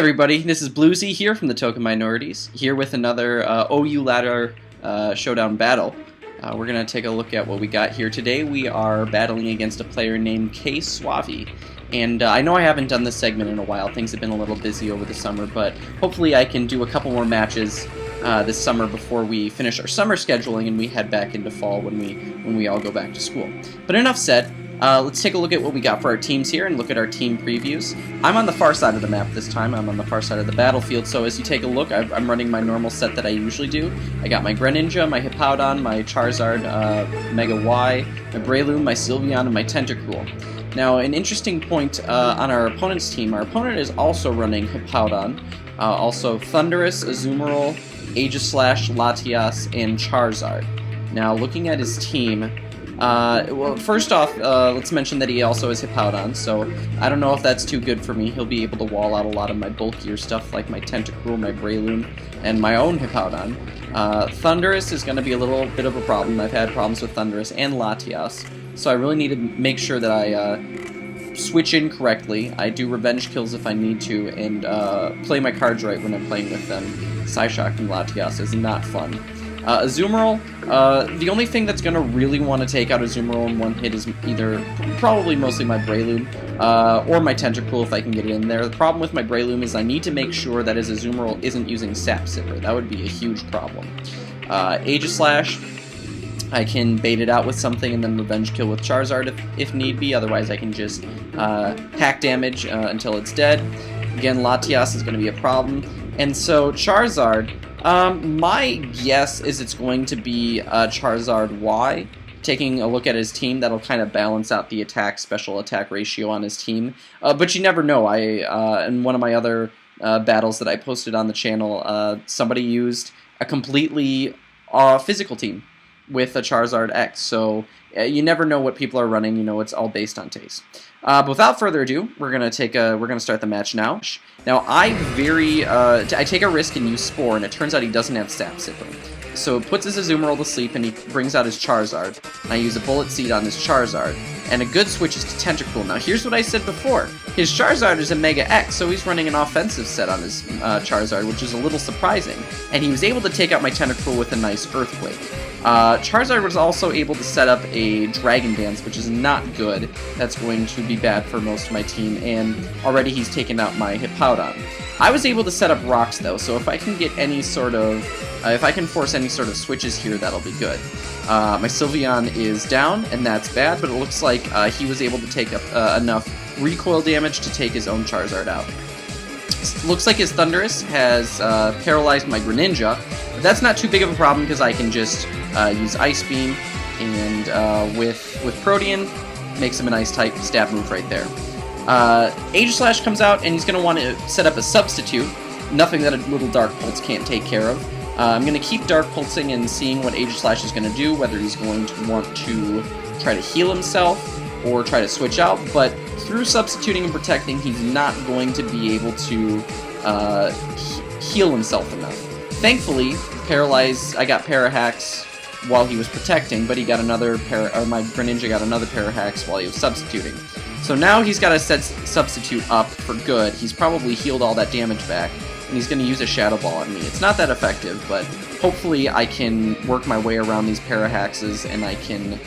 everybody, this is BlueZ here from the Token Minorities, here with another OU ladder showdown battle. We're going to take a look at what we got here today. We are battling against a player named K Suave. And I know I haven't done this segment in a while, things have been a little busy over the summer, but hopefully I can do a couple more matches this summer before we finish our summer scheduling and we head back into fall when we all go back to school. But enough said. Let's take a look at what we got for our teams here and look at our team previews. I'm on the far side of the map this time. I'm on the far side of the battlefield, so as you take a look, I'm running my normal set that I usually do. I got my Greninja, my Hippowdon, my Charizard, Mega Y, my Breloom, my Sylveon, and my Tentacruel. Now, an interesting point on our opponent's team, our opponent is also running Hippowdon, also Thundurus, Azumarill, Aegislash, Latias, and Charizard. Now, looking at his team, well, first off, let's mention that he also has Hippowdon, so I don't know if that's too good for me. He'll be able to wall out a lot of my bulkier stuff like my Tentacruel, my Breloom, and my own Hippowdon. Thundurus is going to be a little bit of a problem. I've had problems with Thundurus and Latias, so I really need to make sure that I switch in correctly. I do revenge kills if I need to, and play my cards right when I'm playing with them. Psyshock and Latias is not fun. Azumarill, the only thing that's going to really want to take out Azumarill in one hit is probably mostly my Breloom, or my Tentacruel if I can get it in there. The problem with my Breloom is I need to make sure that his Azumarill isn't using Sap Sipper. That would be a huge problem. Aegislash, I can bait it out with something and then revenge kill with Charizard if need be, otherwise I can just hack damage until it's dead. Again, Latias is going to be a problem. And so Charizard, my guess is it's going to be Charizard Y. Taking a look at his team, that'll kind of balance out the special attack ratio on his team. But you never know. In one of my other battles that I posted on the channel, somebody used a completely physical team with a Charizard X. So you never know what people are running. You know, it's all based on taste. But without further ado, we're gonna start the match now. Now I take a risk and use Spore, and it turns out he doesn't have Sap Sipper. So it puts his Azumarill to sleep, and he brings out his Charizard. And I use a Bullet Seed on his Charizard, and a good switch is to Tentacruel. Now here's what I said before: his Charizard is a Mega X, so he's running an offensive set on his Charizard, which is a little surprising. And he was able to take out my Tentacruel with a nice Earthquake. Charizard was also able to set up a Dragon Dance, which is not good. That's going to be bad for most of my team, and already he's taken out my Hippowdon. I was able to set up rocks, though, so if I can get any sort of, if I can force any sort of switches here, that'll be good. My Sylveon is down, and that's bad, but it looks like he was able to take up enough recoil damage to take his own Charizard out. Looks like his Thundurus has paralyzed my Greninja, but that's not too big of a problem because I can just use Ice Beam, and with Protean, makes him an Ice-type stab move right there. Aegislash comes out, and he's going to want to set up a substitute, nothing that a little Dark Pulse can't take care of. I'm going to keep Dark Pulsing and seeing what Aegislash is going to do, whether he's going to want to try to heal himself or try to switch out, but through substituting and protecting, he's not going to be able to heal himself enough. Thankfully, I got Parahacks while he was protecting, but he got my Greninja got another Parahacks while he was substituting. So now he's got to set substitute up for good. He's probably healed all that damage back, and he's going to use a Shadow Ball on me. It's not that effective, but hopefully I can work my way around these Parahaxes, and I can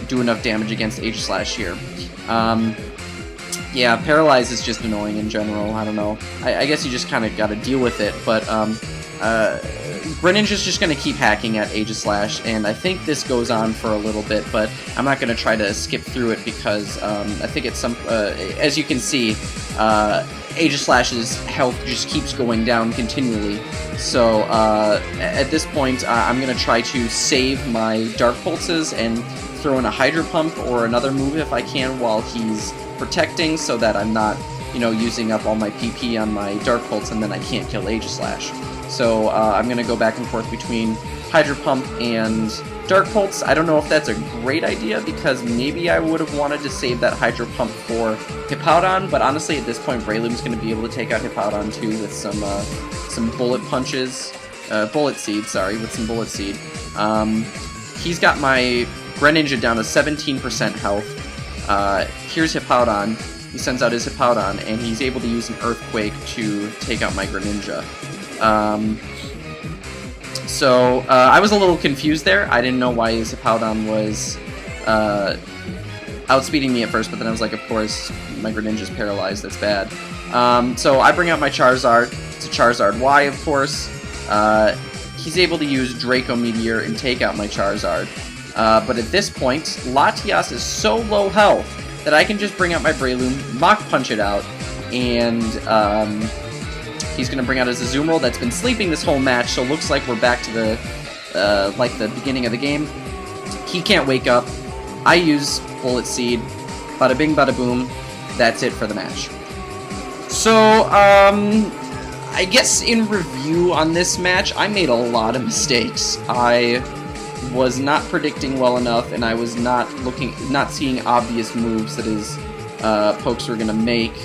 do enough damage against Aegislash here. Yeah, Paralyze is just annoying in general. I don't know. I guess you just kind of got to deal with it, but Greninja's just going to keep hacking at Aegislash, and I think this goes on for a little bit, but I'm not going to try to skip through it because I think it's as you can see, Aegislash's health just keeps going down continually. So at this point, I'm going to try to save my Dark Pulses and throw in a Hydro Pump or another move if I can while he's protecting, so that I'm not, using up all my PP on my Dark Pulse and then I can't kill Aegislash. So I'm going to go back and forth between Hydro Pump and Dark Pulse. I don't know if that's a great idea because maybe I would have wanted to save that Hydro Pump for Hippowdon, but honestly at this point Breloom's going to be able to take out Hippowdon too with some Bullet Punches, Bullet Seed, sorry, with some Bullet Seed. He's got my Greninja down to 17% health. Here's Hippowdon. he sends out his Hippowdon, and he's able to use an Earthquake to take out my Greninja. So I was a little confused there. I didn't know why his Hippowdon was outspeeding me at first, but then I was like, of course, my Greninja's paralyzed, that's bad. So I bring out my Charizard. It's a Charizard Y, of course. He's able to use Draco Meteor and take out my Charizard. But at this point, Latias is so low health that I can just bring out my Breloom, Mach Punch it out, and he's going to bring out his Azumarill that's been sleeping this whole match, so it looks like we're back to the like the beginning of the game. He can't wake up. I use Bullet Seed. Bada bing, bada boom. That's it for the match. So, I guess in review on this match, I made a lot of mistakes. I was not predicting well enough, and I was not seeing obvious moves that his pokes were going to make,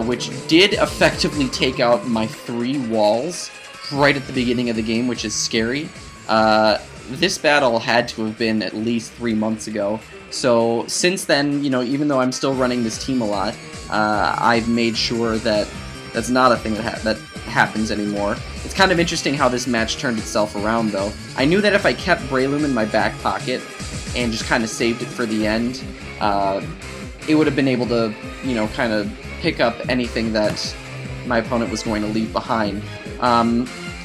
which did effectively take out my 3 walls right at the beginning of the game, which is scary. This battle had to have been at least 3 months ago. So since then, you know, even though I'm still running this team a lot, I've made sure that that's not a thing that happens anymore. It's kind of interesting how this match turned itself around, though. I knew that if I kept Breloom in my back pocket and just kind of saved it for the end, it would have been able to, you know, kind of pick up anything that my opponent was going to leave behind.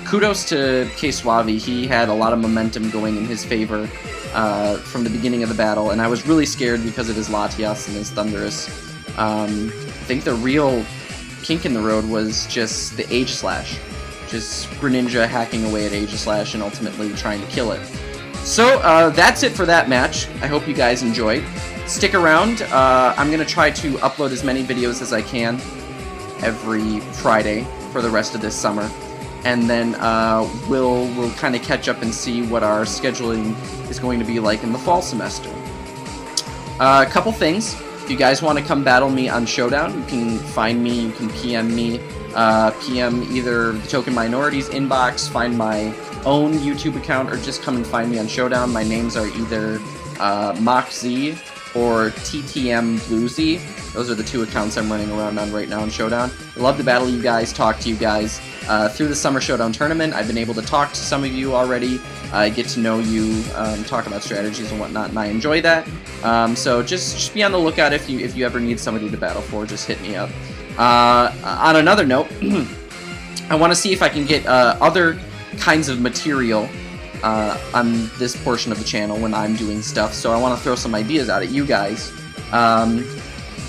Kudos to K-Suave. He had a lot of momentum going in his favor from the beginning of the battle, and I was really scared because of his Latias and his Thundurus. I think the real kink in the road was just the Aegislash. Just Greninja hacking away at Aegislash and ultimately trying to kill it. So, that's it for that match. I hope you guys enjoyed. Stick around. I'm going to try to upload as many videos as I can every Friday for the rest of this summer. And then we'll kind of catch up and see what our scheduling is going to be like in the fall semester. A couple things. If you guys want to come battle me on Showdown, you can find me, you can PM me. PM either the Token Minorities inbox, find my own YouTube account, or just come and find me on Showdown. My names are either MockZ or TTM BlueZ. Those are the 2 accounts I'm running around on right now in Showdown. I love to battle you guys, talk to you guys. Through the Summer Showdown Tournament, I've been able to talk to some of you already, get to know you, talk about strategies and whatnot, and I enjoy that. So just be on the lookout if you ever need somebody to battle for, just hit me up. On another note, I want to see if I can get other kinds of material on this portion of the channel when I'm doing stuff, so I want to throw some ideas out at you guys.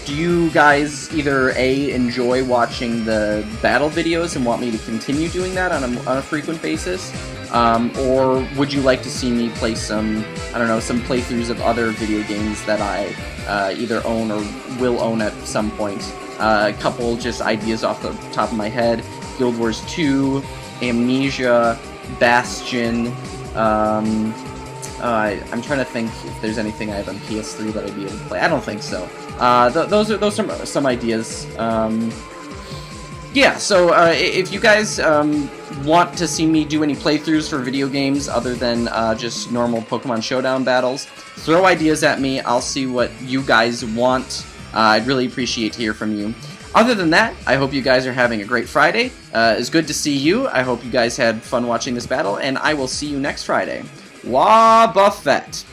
Do you guys either A, enjoy watching the battle videos and want me to continue doing that on a frequent basis? Or would you like to see me play some, I don't know, some playthroughs of other video games that I either own or will own at some point? A couple just ideas off the top of my head. Guild Wars 2, Amnesia, Bastion. I'm trying to think if there's anything I have on PS3 that I'd be able to play. I don't think so. Those are some ideas. Yeah, so if you guys want to see me do any playthroughs for video games other than just normal Pokemon Showdown battles, throw ideas at me. I'll see what you guys want. I'd really appreciate to hear from you. Other than that, I hope you guys are having a great Friday. It's good to see you. I hope you guys had fun watching this battle, and I will see you next Friday. Wah Buffett!